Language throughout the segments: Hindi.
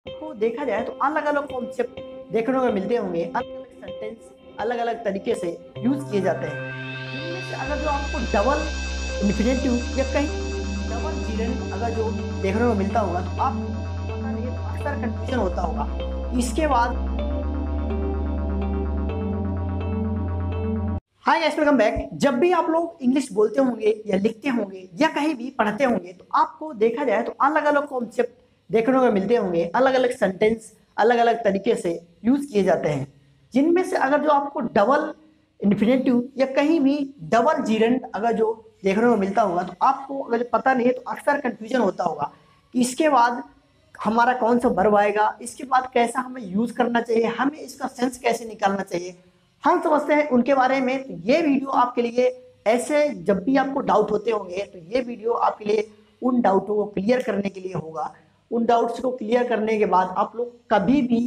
को देखा जाए तो अलग अलग कॉन्सेप्ट देखने को मिलते होंगे, अलग अलग सेंटेंस अलग अलग तरीके से यूज किए जाते हैं। इनमें से अगर जो आपको डबल इन्फिनेटिव या कहीं डबल जीरेंड अगर जो देखने को मिलता होगा तो आप पता नहीं है, तो अक्सर कंफ्यूजन होता होगा। इसके बाद हाय गाइस, वेलकम बैक। जब भी आप लोग इंग्लिश बोलते होंगे या लिखते होंगे या कहीं भी पढ़ते होंगे तो आपको देखा जाए तो अलग अलग कॉन्सेप्ट देखने को मिलते होंगे, अलग अलग सेंटेंस अलग अलग तरीके से यूज किए जाते हैं। जिनमें से अगर जो आपको डबल इन्फिनेटिव या कहीं भी डबल जीरेंड अगर जो देखने को मिलता होगा तो आपको अगर जो पता नहीं है तो अक्सर कंफ्यूजन होता होगा कि इसके बाद हमारा कौन सा वर्ब आएगा, इसके बाद कैसा हमें यूज करना चाहिए, हमें इसका सेंस कैसे निकालना चाहिए, हम समझते हैं उनके बारे में। तो ये वीडियो आपके लिए ऐसे जब भी आपको डाउट होते होंगे तो ये वीडियो आपके लिए उन डाउटों को क्लियर करने के लिए होगा। उन डाउट्स को क्लियर करने के बाद आप लोग कभी भी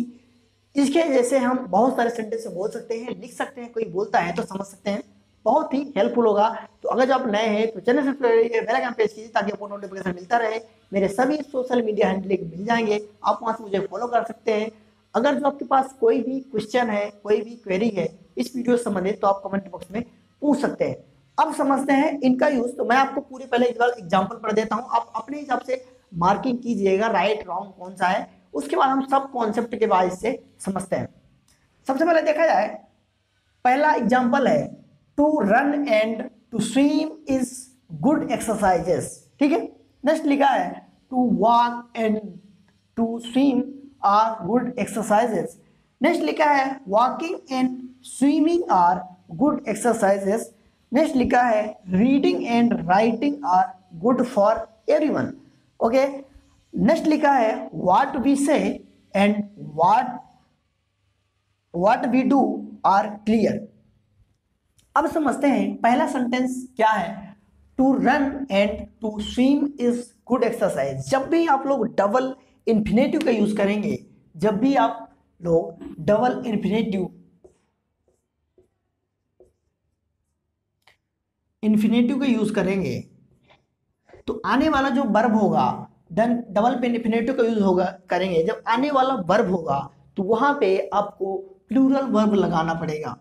इसके जैसे हम बहुत सारे सेंटेंस बोल सकते हैं, लिख सकते हैं, कोई बोलता है तो समझ सकते हैं, बहुत ही हेल्पफुल होगा। तो अगर जो आप नए हैं तो चैनल सब्सक्राइब करिए, बेल आइकन प्रेस कीजिए ताकि आपको नोटिफिकेशन मिलता रहे। मेरे सभी सोशल मीडिया हैंडल मिल जाएंगे, आप वहां से मुझे फॉलो कर सकते हैं। अगर जो आपके पास कोई भी क्वेश्चन है, कोई भी क्वेरी है इस वीडियो से संबंधित तो आप कमेंट बॉक्स में पूछ सकते हैं। अब समझते हैं इनका यूज। तो मैं आपको पूरे पहले एक बार एग्जांपल पढ़ देता हूं, आप अपने हिसाब से मार्किंग कीजिएगा राइट रॉन्ग कौन सा है। उसके बाद हम सब कॉन्सेप्ट के बाद इससे समझते हैं। सबसे पहले देखा जाए, पहला एग्जांपल है to run and to swim is good exercises. ठीक है। नेक्स्ट लिखा है to walk and to swim are good exercises. Next लिखा है walking and swimming are good exercises. Next लिखा है reading and writing are good for everyone. Okay. Next लिखा है what we say and what we do are clear. अब समझते हैं पहला सेंटेंस क्या है, to run and to swim is good exercise. जब भी आप लोग डबल इन्फिनेटिव का यूज करेंगे, जब भी आप लोग डबल इन्फिनेटिव का यूज करेंगे तो आने वाला जो वर्ब होगा, डबल पे इन्फिनेटिव का यूज होगा करेंगे, जब आने वाला वर्ब होगा तो वहां पे आपको प्लूरल वर्ब लगाना पड़ेगा,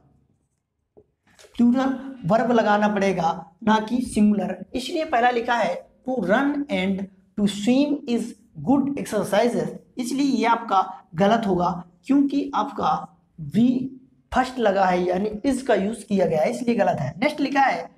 प्लूरल वर्ब लगाना पड़ेगा, ना कि सिंगुलर। इसलिए पहला लिखा है to run and to swim is good exercises, इसलिए ये आपका गलत होगा क्योंकि आपका वी फर्स्ट लगा है, यानी इज का यूज किया गया है, इसलिए गलत है। नेक्स्ट लिखा है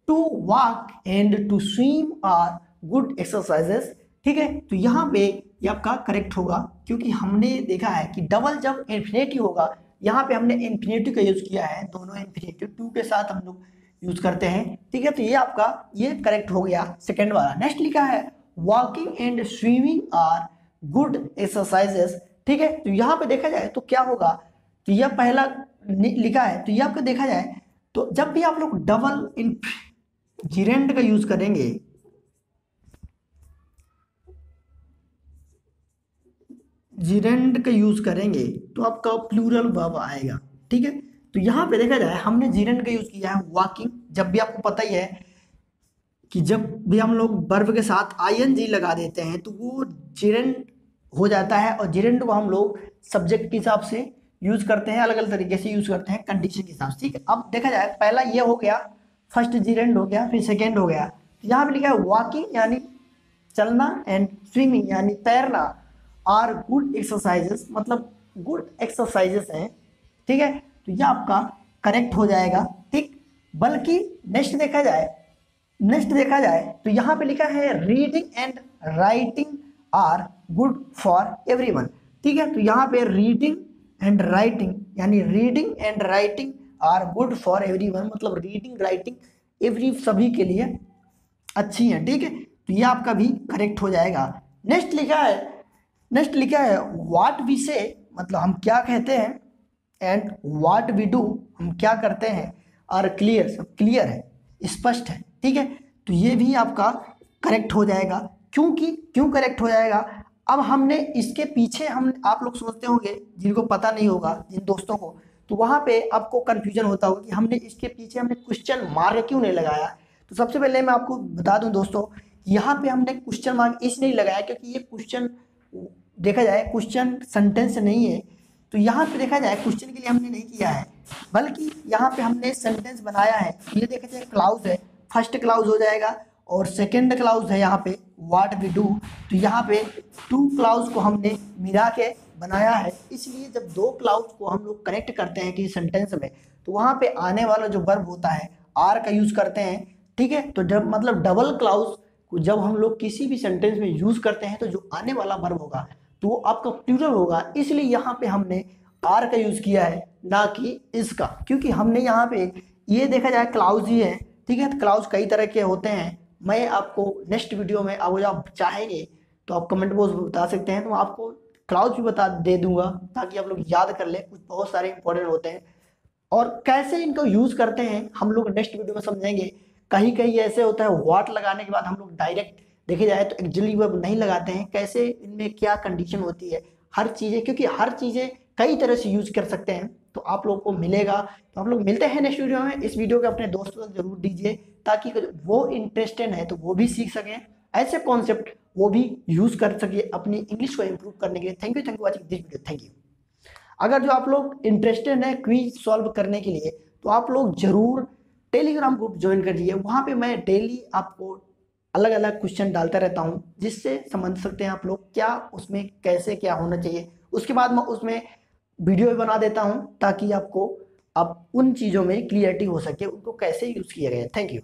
to walk and to swim are good exercises. ठीक है। तो यहाँ पे ये आपका करेक्ट होगा क्योंकि हमने देखा है कि डबल जब इन्फिनेटिव होगा, यहाँ पे हमने इन्फिनेटिव का यूज किया है, दोनों इन्फिनेटिव टू के साथ हम लोग यूज करते हैं। ठीक है। तो ये आपका ये करेक्ट हो गया सेकेंड वाला। नेक्स्ट लिखा है walking and swimming are good exercises. ठीक है। तो यहाँ पे देखा जाए तो क्या होगा, तो यह पहला लिखा है तो यह आपका देखा जाए तो जब भी आप लोग डबल जीरेंड का यूज करेंगे, जीरेंड का यूज करेंगे तो आपका प्लूरल वर्ब आएगा। ठीक है। तो यहाँ पे देखा जाए हमने जीरेंड का यूज किया है वॉकिंग। जब भी आपको पता ही है कि जब भी हम लोग वर्ब के साथ आईएनजी लगा देते हैं तो वो जीरेंड हो जाता है, और जीरेंड को हम लोग सब्जेक्ट के हिसाब से यूज करते हैं, अलग अलग तरीके से यूज करते हैं कंडीशन के हिसाब से। ठीक है। अब देखा जाए पहला ये हो गया, फर्स्ट जीरेंड हो गया, फिर सेकेंड हो गया। यहाँ पे लिखा है वॉकिंग यानी चलना एंड स्विमिंग यानी तैरना आर गुड एक्सरसाइजेस, मतलब गुड एक्सरसाइजेस हैं। ठीक है। तो यह आपका करेक्ट हो जाएगा। ठीक। बल्कि नेक्स्ट देखा जाए तो यहाँ पे लिखा है reading and writing are good for everyone. ठीक है। तो यहाँ पे रीडिंग एंड राइटिंग यानी reading and writing are good for everyone, मतलब रीडिंग राइटिंग एवरी सभी के लिए अच्छी है। ठीक है। तो ये आपका भी करेक्ट हो जाएगा। नेक्स्ट लिखा है व्हाट वी से, मतलब हम क्या कहते हैं, एंड व्हाट वी डू हम क्या करते हैं, आर क्लियर, सब क्लियर है, स्पष्ट है। ठीक है। तो ये भी आपका करेक्ट हो जाएगा। क्यों करेक्ट हो जाएगा, अब हमने इसके पीछे हम आप लोग सोचते होंगे, जिनको पता नहीं होगा, जिन दोस्तों को, तो वहाँ पे आपको कन्फ्यूजन होता होगा कि हमने इसके पीछे हमने क्वेश्चन मार्क क्यों नहीं लगाया। तो सबसे पहले मैं आपको बता दूं दोस्तों, यहाँ पे हमने क्वेश्चन मार्क इसलिए नहीं लगाया क्योंकि ये क्वेश्चन देखा जाए क्वेश्चन सेंटेंस नहीं है, तो यहाँ पे देखा जाए क्वेश्चन के लिए हमने नहीं किया है, बल्कि यहाँ पे हमने सेंटेंस बनाया है। ये देखा जाए क्लाउज है, फर्स्ट क्लाउज हो जाएगा और सेकंड क्लाउज है यहाँ पे व्हाट वी डू, तो यहाँ पे टू क्लाउज को हमने मिला के बनाया है। इसलिए जब दो क्लाउज को हम लोग कनेक्ट करते हैं किसी सेंटेंस में, तो वहाँ पे आने वाला जो वर्ब होता है आर का यूज करते हैं, ठीक है। तो जब मतलब डबल क्लाउज को जब हम लोग किसी भी सेंटेंस में यूज करते हैं, तो जो आने वाला वर्ब होगा तो वो आपका प्लूरल होगा। इसलिए यहाँ पे हमने आर का यूज किया है, ना कि इसका, क्योंकि हमने यहाँ पे ये देखा जाए क्लाउज ही है, ठीक है। तो क्लाउज कई तरह के होते हैं, मैं आपको नेक्स्ट वीडियो में अब आप चाहेंगे तो आप कमेंट बॉक्स में बता सकते हैं, तो आपको क्लाउज भी बता दे दूंगा ताकि आप लोग याद कर लें। कुछ बहुत सारे इंपॉर्टेंट होते हैं और कैसे इनको यूज करते हैं हम लोग नेक्स्ट वीडियो में समझेंगे। कहीं कहीं ऐसे होता है व्हाट लगाने के बाद हम लोग डायरेक्ट देखे जाए तो एक्चुअली वर्ब नहीं लगाते हैं, कैसे इनमें क्या कंडीशन होती है, हर चीज़ें, क्योंकि हर चीज़ें कई तरह से यूज कर सकते हैं। तो आप लोग को मिलेगा, तो हम लोग मिलते हैं नेक्स्ट वीडियो में। इस वीडियो को अपने दोस्तों तक जरूर दीजिए ताकि वो इंटरेस्टेड है तो वो भी सीख सकें ऐसे कॉन्सेप्ट, वो भी यूज कर सके अपनी इंग्लिश को इम्प्रूव करने के लिए। Thank you watching this video, thank you. अगर जो आप लोग इंटरेस्टेड है क्विज सॉल्व करने के लिए, तो आप लोग जरूर टेलीग्राम ग्रुप ज्वाइन कर लीजिए। वहाँ पे मैं डेली आपको अलग अलग क्वेश्चन डालता रहता हूँ, जिससे समझ सकते हैं आप लोग क्या उसमें कैसे क्या होना चाहिए। उसके बाद मैं उसमें वीडियो भी बना देता हूँ ताकि आपको अब उन चीज़ों में क्लियरिटी हो सके उनको कैसे यूज़ किया गया है। Thank you.